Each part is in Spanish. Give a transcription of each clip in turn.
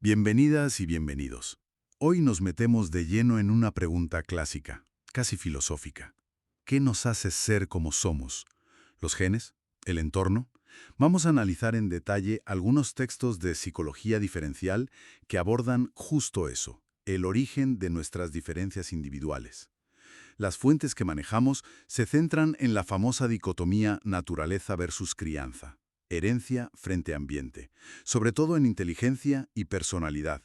Bienvenidas y bienvenidos. Hoy nos metemos de lleno en una pregunta clásica, casi filosófica. ¿Qué nos hace ser como somos? ¿Los genes? ¿El entorno? Vamos a analizar en detalle algunos textos de psicología diferencial que abordan justo eso, el origen de nuestras diferencias individuales. Las fuentes que manejamos se centran en la famosa dicotomía naturaleza versus crianza, herencia frente a ambiente, sobre todo en inteligencia y personalidad.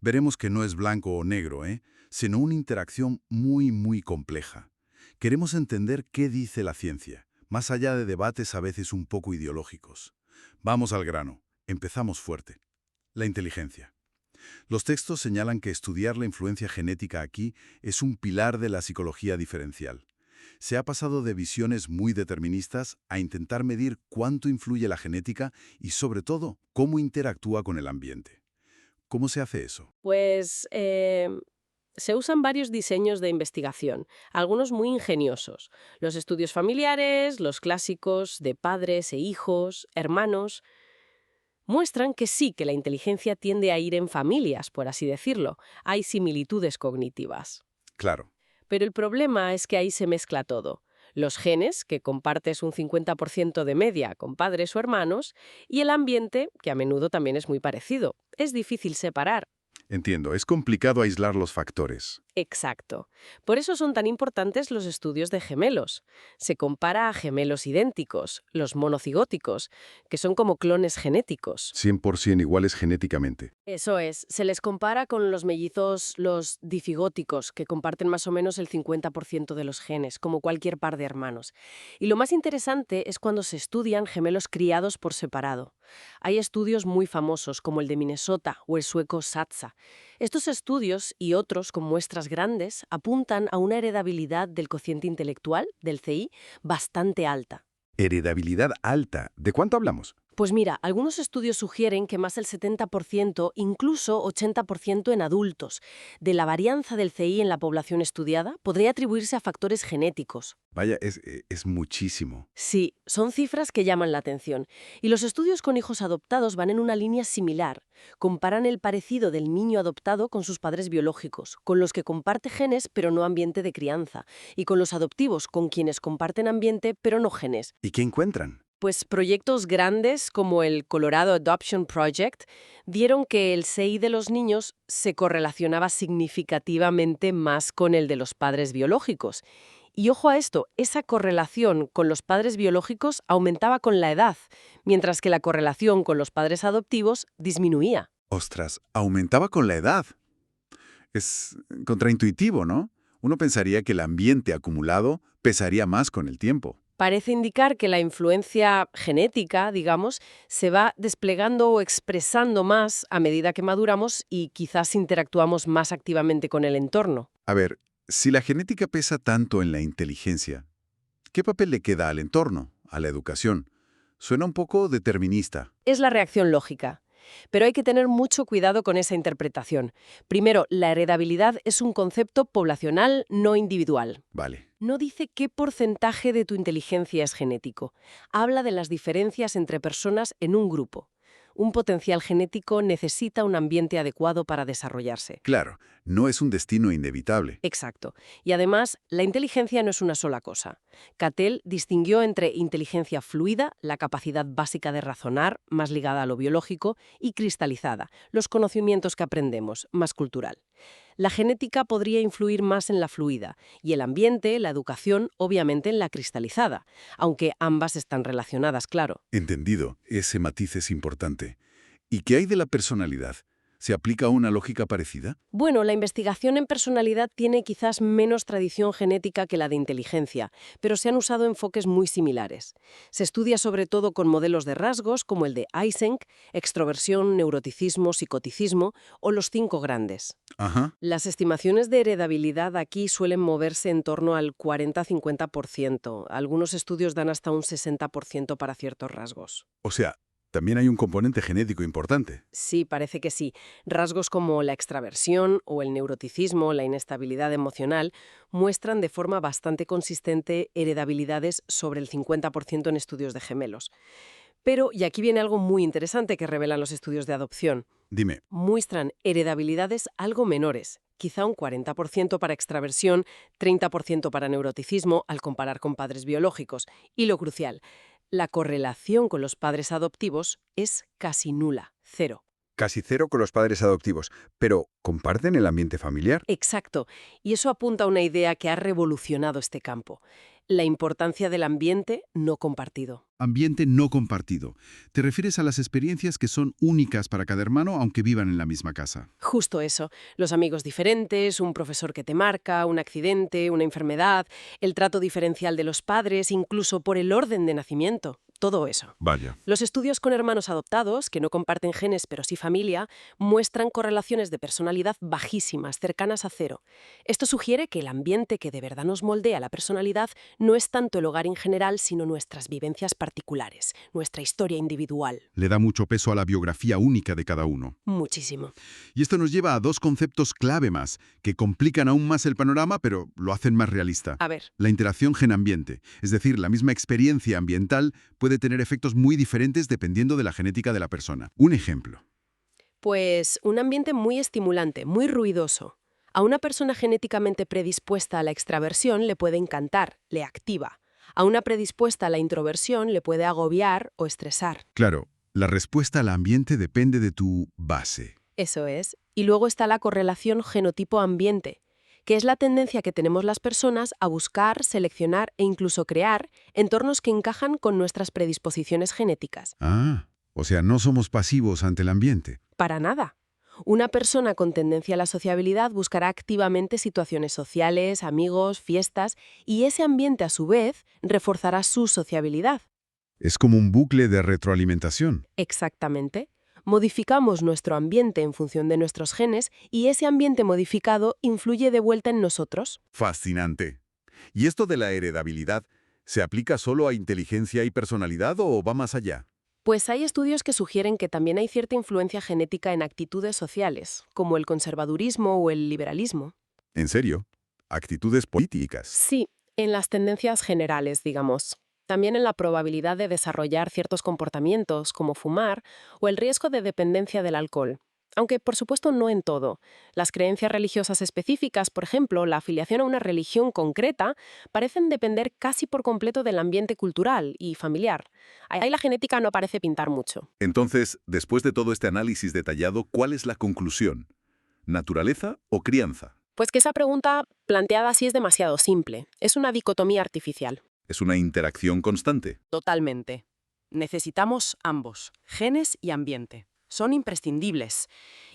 Veremos que no es blanco o negro, sino una interacción muy compleja. Queremos entender qué dice la ciencia, más allá de debates a veces un poco ideológicos. Vamos al grano. Empezamos fuerte. La inteligencia. Los textos señalan que estudiar la influencia genética aquí es un pilar de la psicología diferencial. Se ha pasado de visiones muy deterministas a intentar medir cuánto influye la genética y, sobre todo, cómo interactúa con el ambiente. ¿Cómo se hace eso? Se usan varios diseños de investigación, algunos muy ingeniosos. Los estudios familiares, los clásicos de padres e hijos, hermanos, muestran que sí que la inteligencia tiende a ir en familias, por así decirlo. Hay similitudes cognitivas. Claro. Pero el problema es que ahí se mezcla todo. Los genes, que compartes un 50% de media con padres o hermanos, y el ambiente, que a menudo también es muy parecido. Es difícil separar. Entiendo, es complicado aislar los factores. Exacto. Por eso son tan importantes los estudios de gemelos. Se compara a gemelos idénticos, los monocigóticos, que son como clones genéticos. 100% iguales genéticamente. Eso es, se les compara con los mellizos, los difigóticos, que comparten más o menos el 50% de los genes, como cualquier par de hermanos. Y lo más interesante es cuando se estudian gemelos criados por separado. Hay estudios muy famosos, como el de Minnesota o el sueco Satsa. Estos estudios y otros con muestras grandes apuntan a una heredabilidad del cociente intelectual, del CI, bastante alta. Heredabilidad alta. ¿De cuánto hablamos? Pues mira, algunos estudios sugieren que más del 70%, incluso 80% en adultos, de la varianza del CI en la población estudiada podría atribuirse a factores genéticos. Vaya, es muchísimo. Sí, son cifras que llaman la atención. Y los estudios con hijos adoptados van en una línea similar. Comparan el parecido del niño adoptado con sus padres biológicos, con los que comparte genes pero no ambiente de crianza, y con los adoptivos, con quienes comparten ambiente pero no genes. ¿Y qué encuentran? Pues proyectos grandes como el Colorado Adoption Project dieron que el CI de los niños se correlacionaba significativamente más con el de los padres biológicos. Y ojo a esto, esa correlación con los padres biológicos aumentaba con la edad, mientras que la correlación con los padres adoptivos disminuía. Ostras, aumentaba con la edad. Es contraintuitivo, ¿no? Uno pensaría que el ambiente acumulado pesaría más con el tiempo. Parece indicar que la influencia genética, digamos, se va desplegando o expresando más a medida que maduramos y quizás interactuamos más activamente con el entorno. A ver, si la genética pesa tanto en la inteligencia, ¿qué papel le queda al entorno, a la educación? Suena un poco determinista. Es la reacción lógica. Pero hay que tener mucho cuidado con esa interpretación. Primero, la heredabilidad es un concepto poblacional, no individual. Vale. No dice qué porcentaje de tu inteligencia es genético. Habla de las diferencias entre personas en un grupo. Un potencial genético necesita un ambiente adecuado para desarrollarse. Claro, no es un destino inevitable. Exacto. Y además, la inteligencia no es una sola cosa. Cattell distinguió entre inteligencia fluida, la capacidad básica de razonar, más ligada a lo biológico, y cristalizada, los conocimientos que aprendemos, más cultural. La genética podría influir más en la fluida, y el ambiente, la educación, obviamente en la cristalizada, aunque ambas están relacionadas, claro. Entendido, ese matiz es importante. ¿Y qué hay de la personalidad? ¿Se aplica una lógica parecida? Bueno, la investigación en personalidad tiene quizás menos tradición genética que la de inteligencia, pero se han usado enfoques muy similares. Se estudia sobre todo con modelos de rasgos como el de Eysenck, extroversión, neuroticismo, psicoticismo o los 5 grandes. Ajá. Las estimaciones de heredabilidad aquí suelen moverse en torno al 40-50%. Algunos estudios dan hasta un 60% para ciertos rasgos. O sea, también hay un componente genético importante. Sí, parece que sí. Rasgos como la extraversión o el neuroticismo, la inestabilidad emocional, muestran de forma bastante consistente heredabilidades sobre el 50% en estudios de gemelos. Pero, y aquí viene algo muy interesante que revelan los estudios de adopción, Dime. muestran heredabilidades algo menores, quizá un 40% para extraversión, 30% para neuroticismo al comparar con padres biológicos. Y lo crucial, la correlación con los padres adoptivos es casi nula, cero. Casi cero con los padres adoptivos, pero ¿comparten el ambiente familiar? Exacto, y eso apunta a una idea que ha revolucionado este campo, la importancia del ambiente no compartido. Ambiente no compartido. ¿Te refieres a las experiencias que son únicas para cada hermano aunque vivan en la misma casa? Justo eso, los amigos diferentes, un profesor que te marca, un accidente, una enfermedad, el trato diferencial de los padres, incluso por el orden de nacimiento, todo eso. Vaya. Los estudios con hermanos adoptados, que no comparten genes pero sí familia, muestran correlaciones de personalidad bajísimas, cercanas a cero. Esto sugiere que el ambiente que de verdad nos moldea la personalidad no es tanto el hogar en general, sino nuestras vivencias particulares, nuestra historia individual. Le da mucho peso a la biografía única de cada uno. Muchísimo. Y esto nos lleva a dos conceptos clave más, que complican aún más el panorama, pero lo hacen más realista. A ver, La interacción gen-ambiente, es decir, la misma experiencia ambiental puede tener efectos muy diferentes dependiendo de la genética de la persona. Un ejemplo. pues un ambiente muy estimulante, muy ruidoso. A una persona genéticamente predispuesta a la extraversión le puede encantar, le activa. A una predispuesta a la introversión le puede agobiar o estresar. Claro, la respuesta al ambiente depende de tu base. Eso es. Y luego está la correlación genotipo-ambiente, que es la tendencia que tenemos las personas a buscar, seleccionar e incluso crear entornos que encajan con nuestras predisposiciones genéticas. O sea, no somos pasivos ante el ambiente. Para nada. Una persona con tendencia a la sociabilidad buscará activamente situaciones sociales, amigos, fiestas, y ese ambiente a su vez reforzará su sociabilidad. Es como un bucle de retroalimentación. Exactamente. Modificamos nuestro ambiente en función de nuestros genes y ese ambiente modificado influye de vuelta en nosotros. Fascinante. ¿Y esto de la heredabilidad se aplica solo a inteligencia y personalidad o va más allá? Pues hay estudios que sugieren que también hay cierta influencia genética en actitudes sociales, como el conservadurismo o el liberalismo. ¿En serio? ¿Actitudes políticas? Sí, en las tendencias generales, digamos. También en la probabilidad de desarrollar ciertos comportamientos, como fumar, o el riesgo de dependencia del alcohol. Aunque, por supuesto, no en todo. Las creencias religiosas específicas, por ejemplo, la afiliación a una religión concreta, parecen depender casi por completo del ambiente cultural y familiar. Ahí la genética no parece pintar mucho. Entonces, después de todo este análisis detallado, ¿cuál es la conclusión? ¿Naturaleza o crianza? Pues que esa pregunta, planteada así, es demasiado simple. Es una dicotomía artificial. ¿Es una interacción constante? Totalmente. Necesitamos ambos, genes y ambiente. Son imprescindibles.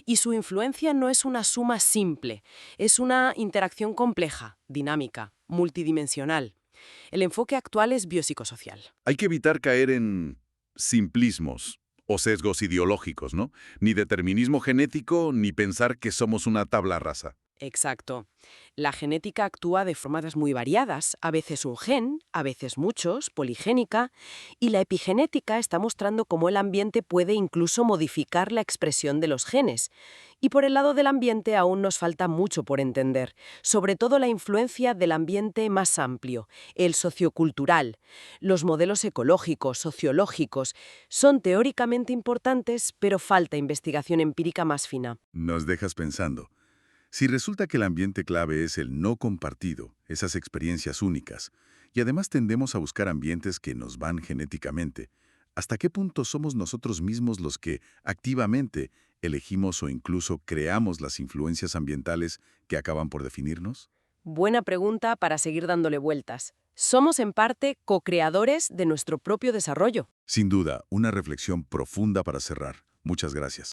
Y su influencia no es una suma simple, es una interacción compleja, dinámica, multidimensional. El enfoque actual es biopsicosocial. Hay que evitar caer en simplismos o sesgos ideológicos, ¿no? Ni determinismo genético, ni pensar que somos una tabla rasa. Exacto. La genética actúa de formas muy variadas, a veces un gen, a veces muchos, poligénica, y la epigenética está mostrando cómo el ambiente puede incluso modificar la expresión de los genes. Y por el lado del ambiente aún nos falta mucho por entender, sobre todo la influencia del ambiente más amplio, el sociocultural. Los modelos ecológicos, sociológicos, son teóricamente importantes, pero falta investigación empírica más fina. Nos dejas pensando. Si resulta que el ambiente clave es el no compartido, esas experiencias únicas, y además tendemos a buscar ambientes que nos van genéticamente, ¿hasta qué punto somos nosotros mismos los que activamente elegimos o incluso creamos las influencias ambientales que acaban por definirnos? Buena pregunta para seguir dándole vueltas. Somos en parte co-creadores de nuestro propio desarrollo. Sin duda, una reflexión profunda para cerrar. Muchas gracias.